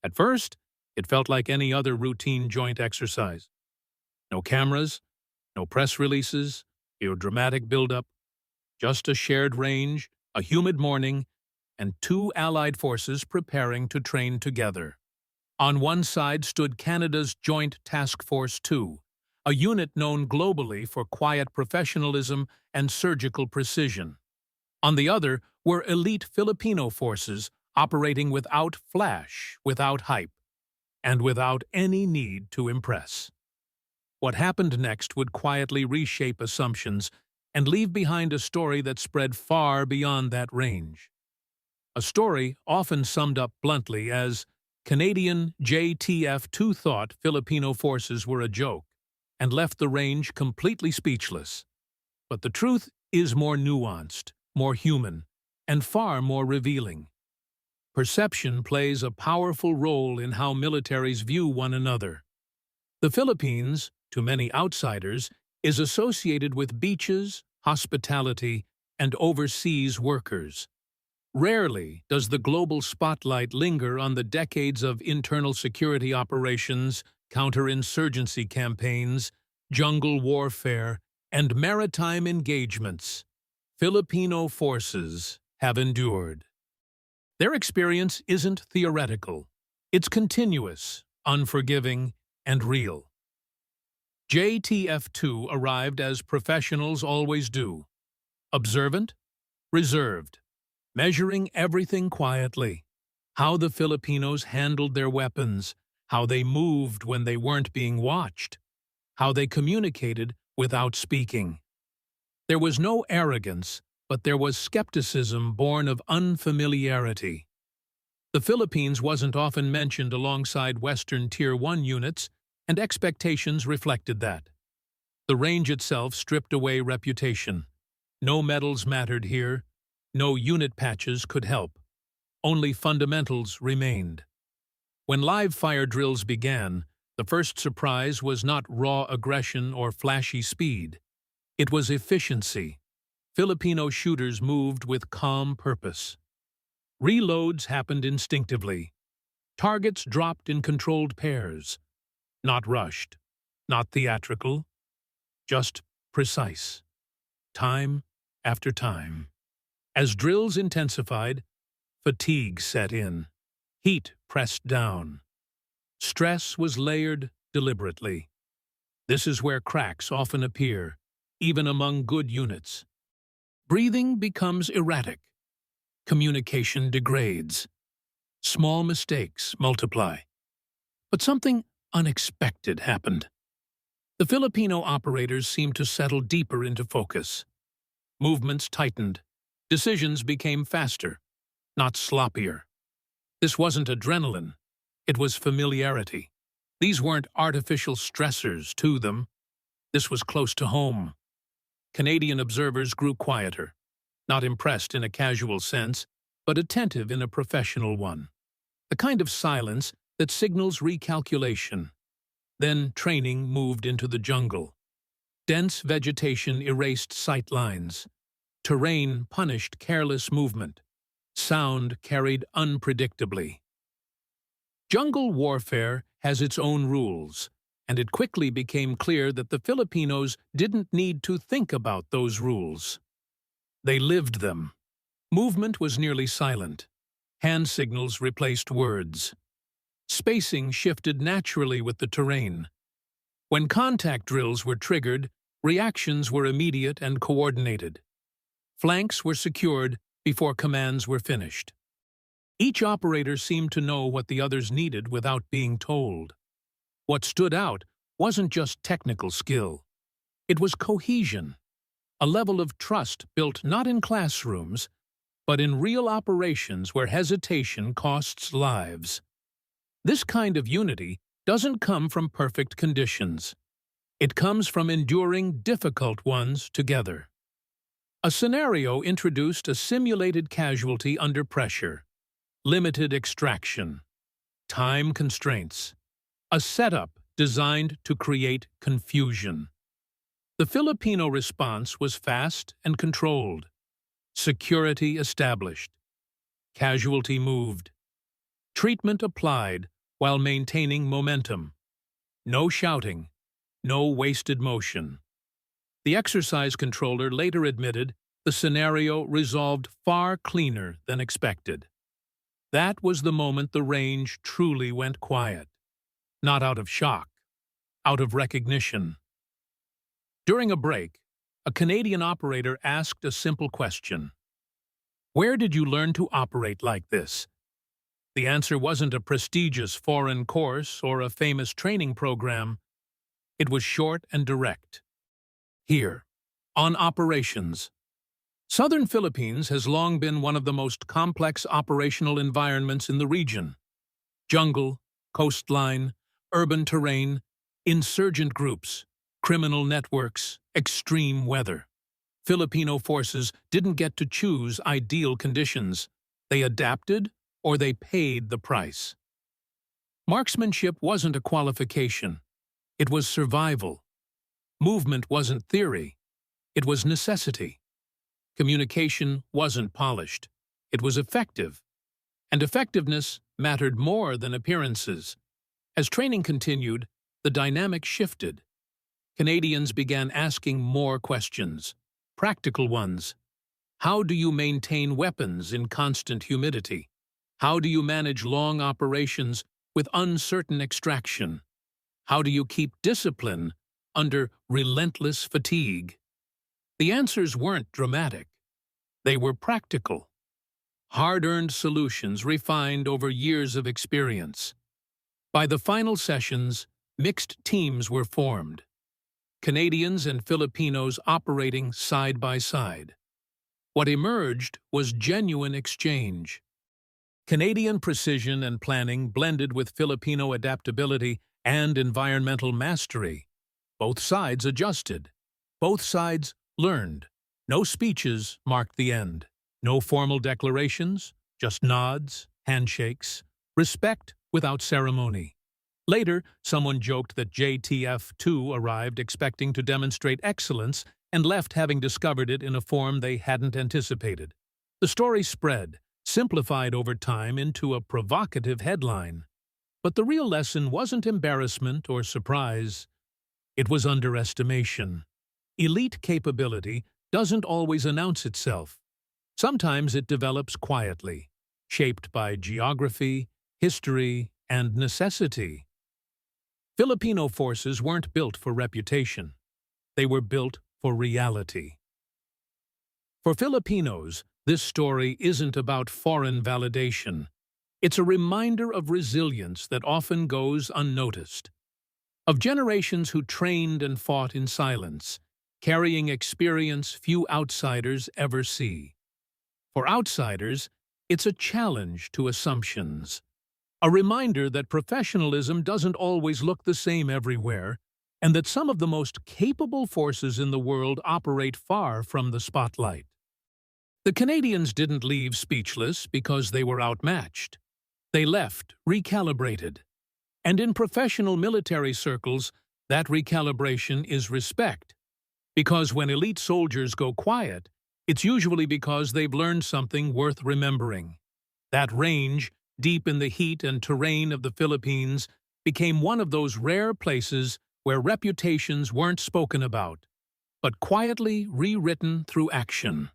At first, it felt like any other routine joint exercise. No cameras, no press releases, no dramatic buildup, just a shared range, a humid morning, and two allied forces preparing to train together. On one side stood Canada's Joint Task Force 2, a unit known globally for quiet professionalism and surgical precision. On the other were elite Filipino forces operating without flash, without hype, and without any need to impress. What happened next would quietly reshape assumptions and leave behind a story that spread far beyond that range. A story often summed up bluntly as Canadian JTF2 thought Filipino forces were a joke and left the range completely speechless. But the truth is more nuanced, more human, and far more revealing. Perception plays a powerful role in how militaries view one another. The Philippines, to many outsiders, is associated with beaches, hospitality, and overseas workers. Rarely does the global spotlight linger on the decades of internal security operations, counterinsurgency campaigns, jungle warfare, and maritime engagements Filipino forces have endured. Their experience isn't theoretical. It's continuous, unforgiving, and real. JTF2 arrived as professionals always do. Observant, reserved, measuring everything quietly. How the Filipinos handled their weapons, how they moved when they weren't being watched, how they communicated without speaking. There was no arrogance, but there was skepticism born of unfamiliarity. The Philippines wasn't often mentioned alongside Western Tier 1 units, and expectations reflected that. The range itself stripped away reputation. No medals mattered here, no unit patches could help. Only fundamentals remained. When live fire drills began, the first surprise was not raw aggression or flashy speed. It was efficiency. Filipino shooters moved with calm purpose. Reloads happened instinctively. Targets dropped in controlled pairs. Not rushed, not theatrical, just precise. Time after time. As drills intensified, fatigue set in. Heat pressed down. Stress was layered deliberately. This is where cracks often appear, even among good units. Breathing becomes erratic. Communication degrades. Small mistakes multiply. But something unexpected happened. The Filipino operators seemed to settle deeper into focus. Movements tightened. Decisions became faster, not sloppier. This wasn't adrenaline. It was familiarity. These weren't artificial stressors to them. This was close to home. Canadian observers grew quieter, not impressed in a casual sense, but attentive in a professional one. The kind of silence that signals recalculation. Then training moved into the jungle. Dense vegetation erased sight lines. Terrain punished careless movement. Sound carried unpredictably. Jungle warfare has its own rules, and it quickly became clear that the Filipinos didn't need to think about those rules. They lived them. Movement was nearly silent. Hand signals replaced words. Spacing shifted naturally with the terrain. When contact drills were triggered, reactions were immediate and coordinated. Flanks were secured before commands were finished. Each operator seemed to know what the others needed without being told. What stood out wasn't just technical skill. It was cohesion, a level of trust built not in classrooms, but in real operations where hesitation costs lives. This kind of unity doesn't come from perfect conditions. It comes from enduring difficult ones together. A scenario introduced a simulated casualty under pressure, limited extraction, time constraints, a setup designed to create confusion. The Filipino response was fast and controlled. Security established. Casualty moved. Treatment applied while maintaining momentum. No shouting, no wasted motion. The exercise controller later admitted the scenario resolved far cleaner than expected. That was the moment the range truly went quiet. Not out of shock, out of recognition. During a break, a Canadian operator asked a simple question. "Where did you learn to operate like this?" The answer wasn't a prestigious foreign course or a famous training program. It was short and direct. "Here, on operations." Southern Philippines has long been one of the most complex operational environments in the region. Jungle, coastline, urban terrain, insurgent groups, criminal networks, extreme weather. Filipino forces didn't get to choose ideal conditions. They adapted or they paid the price. Marksmanship wasn't a qualification. It was survival. Movement wasn't theory. It was necessity. Communication wasn't polished. It was effective. And effectiveness mattered more than appearances. As training continued, the dynamic shifted. Canadians began asking more questions, practical ones. How do you maintain weapons in constant humidity? How do you manage long operations with uncertain extraction? How do you keep discipline under relentless fatigue? The answers weren't dramatic. They were practical. Hard-earned solutions refined over years of experience. By the final sessions, mixed teams were formed. Canadians and Filipinos operating side by side. What emerged was genuine exchange. Canadian precision and planning blended with Filipino adaptability and environmental mastery. Both sides adjusted. Both sides learned. No speeches marked the end. No formal declarations, just nods, handshakes, respect without ceremony. Later, someone joked that JTF2 arrived expecting to demonstrate excellence and left having discovered it in a form they hadn't anticipated. The story spread, simplified over time into a provocative headline. But the real lesson wasn't embarrassment or surprise. It was underestimation. Elite capability doesn't always announce itself. Sometimes it develops quietly, shaped by geography, history, and necessity. Filipino forces weren't built for reputation. They were built for reality. For Filipinos, this story isn't about foreign validation. It's a reminder of resilience that often goes unnoticed. Of generations who trained and fought in silence, carrying experience few outsiders ever see. For outsiders, it's a challenge to assumptions. A reminder that professionalism doesn't always look the same everywhere, and that some of the most capable forces in the world operate far from the spotlight. The Canadians didn't leave speechless because they were outmatched. They left recalibrated. And in professional military circles, that recalibration is respect. Because when elite soldiers go quiet, it's usually because they've learned something worth remembering. That range, deep in the heat and terrain of the Philippines, became one of those rare places where reputations weren't spoken about, but quietly rewritten through action.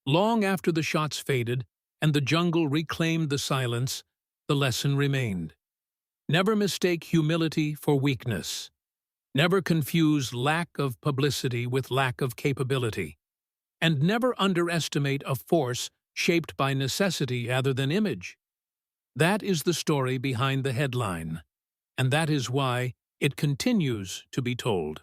Long after the shots faded and the jungle reclaimed the silence, the lesson remained. Never mistake humility for weakness. Never confuse lack of publicity with lack of capability. And never underestimate a force shaped by necessity rather than image. That is the story behind the headline, and that is why it continues to be told.